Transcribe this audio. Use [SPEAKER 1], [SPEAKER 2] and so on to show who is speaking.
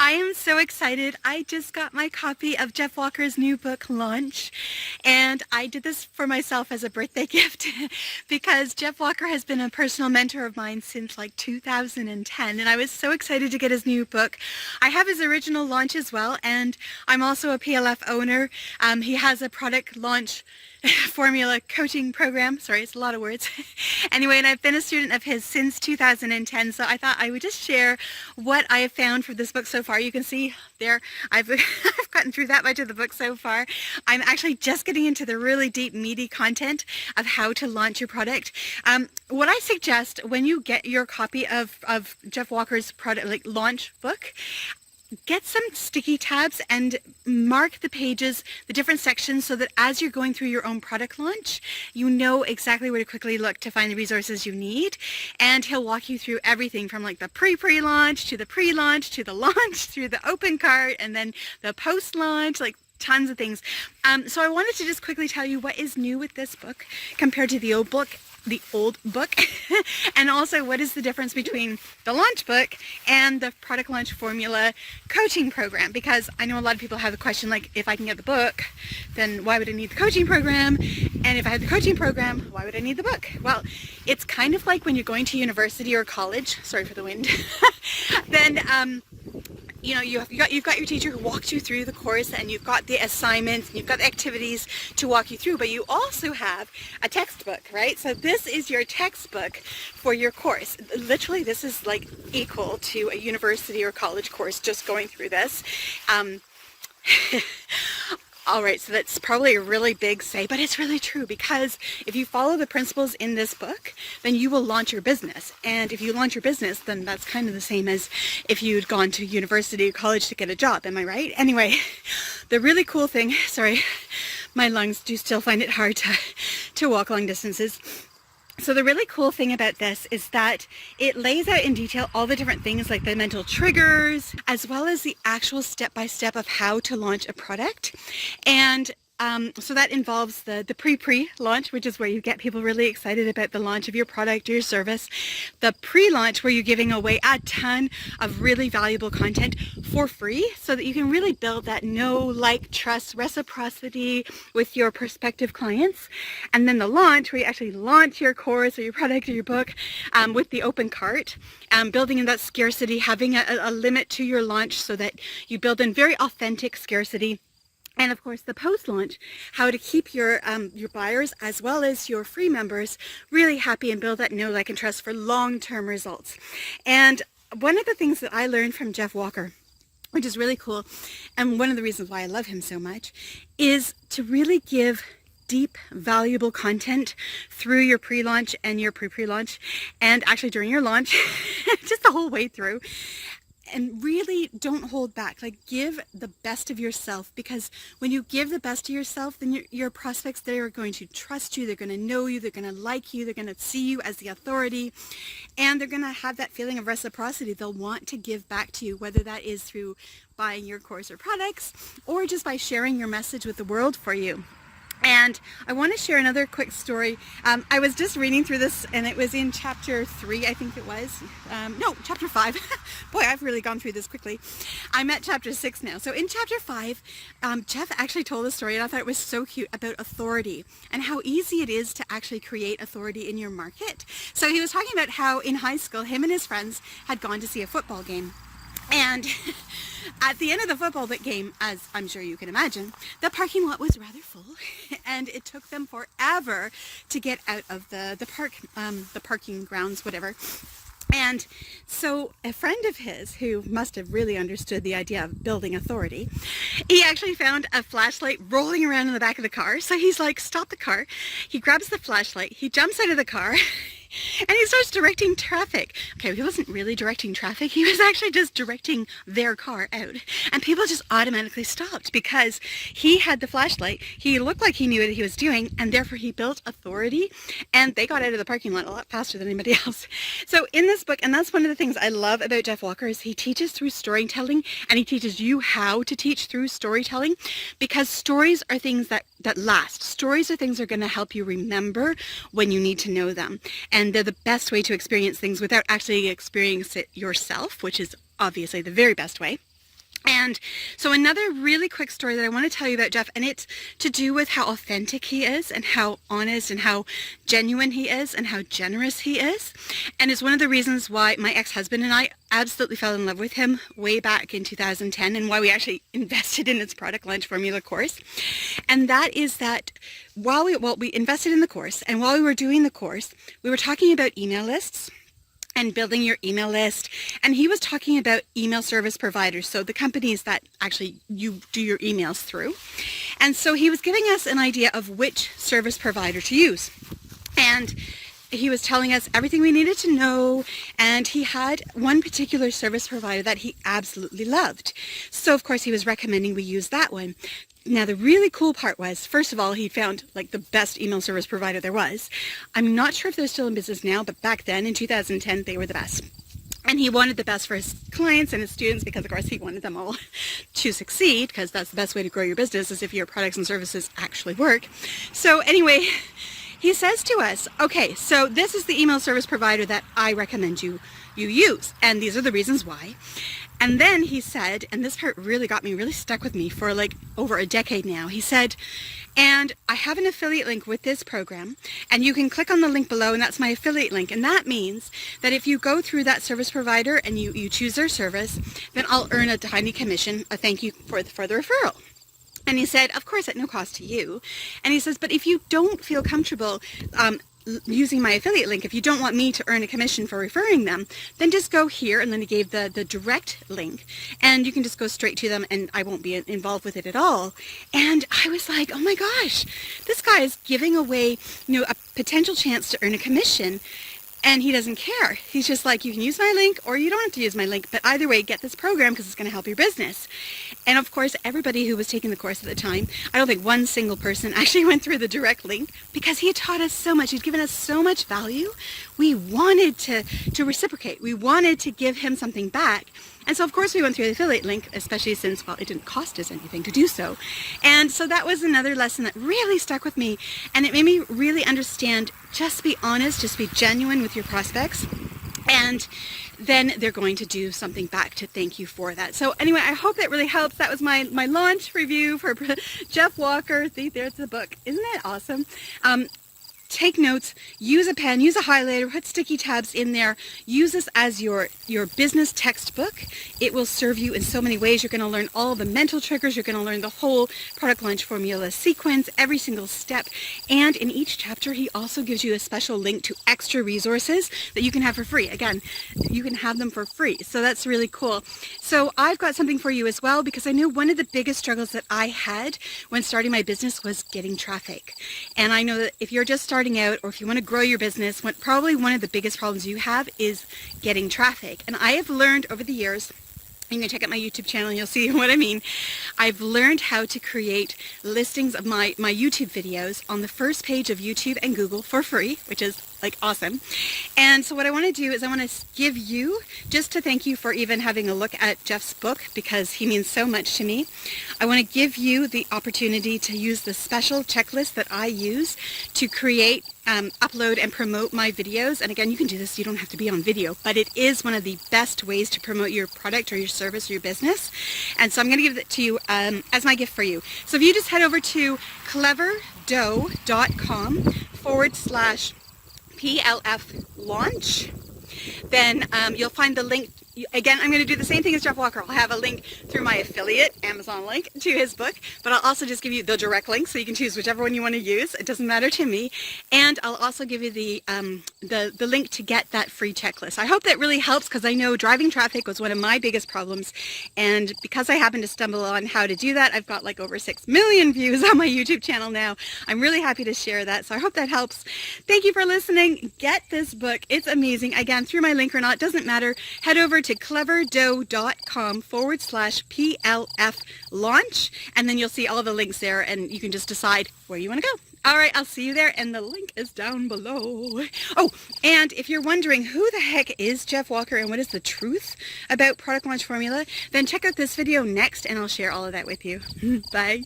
[SPEAKER 1] I am so excited. I just got my copy of Jeff Walker's new book, Launch, and I did this for myself as a birthday gift because Jeff Walker has been a personal mentor of mine since like 2010, and I was so excited to get his new book. I have his original Launch as well, and I'm also a PLF owner. He has a product launch formula coaching program. Sorry, it's a lot of words. Anyway, and I've been a student of his since 2010, so I thought I would just share what I have found for this book so far. You can see there, I've gotten through that much of the book so far. I'm actually just getting into the really deep, meaty content of how to launch your product. What I suggest when you get your copy of Jeff Walker's product, like launch book, get some sticky tabs and mark the pages, the different sections, so that as you're going through your own product launch, you know exactly where to quickly look to find the resources you need. And he'll walk you through everything from like the pre-launch to the pre-launch to the launch through the open cart and then the post-launch, like tons of things. So I wanted to just quickly tell you what is new with this book compared to the old book. And also what is the difference between the launch book and the product launch formula coaching program, because I know a lot of people have the question, like, if I can get the book, then why would I need the coaching program? And if I had the coaching program, why would I need the book? Well, it's kind of like when you're going to university or college, sorry for the wind, then you know, you've got your teacher who walks you through the course, and you've got the assignments, and you've got the activities to walk you through, but you also have a textbook, right? So this is your textbook for your course. Literally, this is like equal to a university or college course, just going through this. All right, so that's probably a really big say, but it's really true, because if you follow the principles in this book, then you will launch your business. And if you launch your business, then that's kind of the same as if you'd gone to university or college to get a job. Am I right? Anyway, the really cool thing, sorry, my lungs do still find it hard to walk long distances. So the really cool thing about this is that it lays out in detail all the different things, like the mental triggers, as well as the actual step-by-step of how to launch a product. And so that involves the pre-launch, which is where you get people really excited about the launch of your product or your service. The pre-launch, where you're giving away a ton of really valuable content for free, so that you can really build that know, like, trust, reciprocity with your prospective clients. And then the launch, where you actually launch your course or your product or your book with the open cart, building in that scarcity, having a limit to your launch so that you build in very authentic scarcity. And of course, the post-launch, how to keep your buyers as well as your free members really happy and build that know, like, and trust for long-term results. And one of the things that I learned from Jeff Walker, which is really cool, and one of the reasons why I love him so much, is to really give deep, valuable content through your pre-launch and your pre-launch, and actually during your launch, just the whole way through. And really don't hold back. Like, give the best of yourself, because when you give the best of yourself, then your prospects, they are going to trust you, they're going to know you, they're going to like you, they're going to see you as the authority, and they're going to have that feeling of reciprocity. They'll want to give back to you, whether that is through buying your course or products, or just by sharing your message with the world for you. And I want to share another quick story. I was just reading through this, and it was in chapter 3, I think it was. No, chapter 5. Boy, I've really gone through this quickly. I'm at chapter 6 now. So in chapter 5, Jeff actually told a story, and I thought it was so cute, about authority and how easy it is to actually create authority in your market. So he was talking about how in high school, him and his friends had gone to see a football game. And at the end of the football game, as I'm sure you can imagine, the parking lot was rather full, and it took them forever to get out of the parking grounds, whatever. And so a friend of his, who must have really understood the idea of building authority, he actually found a flashlight rolling around in the back of the car. So he's like, stop the car. He grabs the flashlight, he jumps out of the car, and he starts directing traffic. Okay, he wasn't really directing traffic. He was actually just directing their car out. And people just automatically stopped because he had the flashlight. He looked like he knew what he was doing, and therefore he built authority. And they got out of the parking lot a lot faster than anybody else. So in this book, and that's one of the things I love about Jeff Walker, is he teaches through storytelling, and he teaches you how to teach through storytelling, because stories are things that last. Stories are things that are going to help you remember when you need to know them. And they're the best way to experience things without actually experiencing it yourself, which is obviously the very best way. And so another really quick story that I want to tell you about Jeff, and it's to do with how authentic he is and how honest and how genuine he is and how generous he is. And it's one of the reasons why my ex-husband and I absolutely fell in love with him way back in 2010 and why we actually invested in his product launch formula course. And that is that while we invested in the course, and while we were doing the course, we were talking about email lists and building your email list. And he was talking about email service providers, so the companies that actually you do your emails through. And so he was giving us an idea of which service provider to use. And he was telling us everything we needed to know, and he had one particular service provider that he absolutely loved. So of course he was recommending we use that one. Now the really cool part was, first of all, he found like the best email service provider there was. I'm not sure if they're still in business now, but back then in 2010 they were the best. And he wanted the best for his clients and his students because of course he wanted them all to succeed, because that's the best way to grow your business, is if your products and services actually work. So anyway, he says to us, okay, so this is the email service provider that I recommend you use, and these are the reasons why. And then he said, and this part really got me, really stuck with me for like over a decade now. He said, and I have an affiliate link with this program, and you can click on the link below, and that's my affiliate link. And that means that if you go through that service provider and you choose their service, then I'll earn a tiny commission, a thank you for the referral. And he said, of course, at no cost to you. And he says, but if you don't feel comfortable using my affiliate link, if you don't want me to earn a commission for referring them, then just go here. And then he gave the direct link, and you can just go straight to them, and I won't be involved with it at all. And I was like, oh my gosh, this guy is giving away, a potential chance to earn a commission. And he doesn't care. He's just like, you can use my link or you don't have to use my link, but either way, get this program because it's going to help your business. And of course, everybody who was taking the course at the time, I don't think one single person actually went through the direct link, because he had taught us so much. He'd given us so much value. We wanted to reciprocate. We wanted to give him something back. And so of course we went through the affiliate link, especially since, well, it didn't cost us anything to do so. And so that was another lesson that really stuck with me, and it made me really understand, just be honest, just be genuine with your prospects, and then they're going to do something back to thank you for that. So anyway, I hope that really helps. That was my launch review for Jeff Walker. See, there's the book. Isn't that awesome? Take notes, use a pen, use a highlighter, put sticky tabs in there, use this as your business textbook. It will serve you in so many ways. You're going to learn all the mental triggers, you're going to learn the whole product launch formula sequence, every single step, and in each chapter he also gives you a special link to extra resources that you can have for free. Again, you can have them for free, so that's really cool. So I've got something for you as well, because I knew one of the biggest struggles that I had when starting my business was getting traffic. And I know that if you're just starting out, or if you want to grow your business, probably one of the biggest problems you have is getting traffic. And I have learned over the years, you can check out my YouTube channel and you'll see what I mean. I've learned how to create listings of my YouTube videos on the first page of YouTube and Google for free, which is like awesome. And so what I want to do is I want to give you, just to thank you for even having a look at Jeff's book, because he means so much to me, I want to give you the opportunity to use the special checklist that I use to create, upload and promote my videos. And again, you can do this, you don't have to be on video, but it is one of the best ways to promote your product or your service or your business. And so I'm going to give it to you as my gift for you. So if you just head over to cleverdough.com/PLF launch, then you'll find the link. Again, I'm going to do the same thing as Jeff Walker. I'll have a link through my affiliate Amazon link to his book, but I'll also just give you the direct link so you can choose whichever one you want to use. It doesn't matter to me. And I'll also give you the link to get that free checklist. I hope that really helps, because I know driving traffic was one of my biggest problems. And because I happened to stumble on how to do that, I've got like over 6 million views on my YouTube channel now. I'm really happy to share that. So I hope that helps. Thank you for listening. Get this book. It's amazing. Again, through my link or not, doesn't matter. Head over to cleverdough.com/PLF launch, and then you'll see all the links there, and you can just decide where you want to go. All right, I'll see you there, and the link is down below. Oh, and if you're wondering who the heck is Jeff Walker and what is the truth about product launch formula, then check out this video next, and I'll share all of that with you. Bye.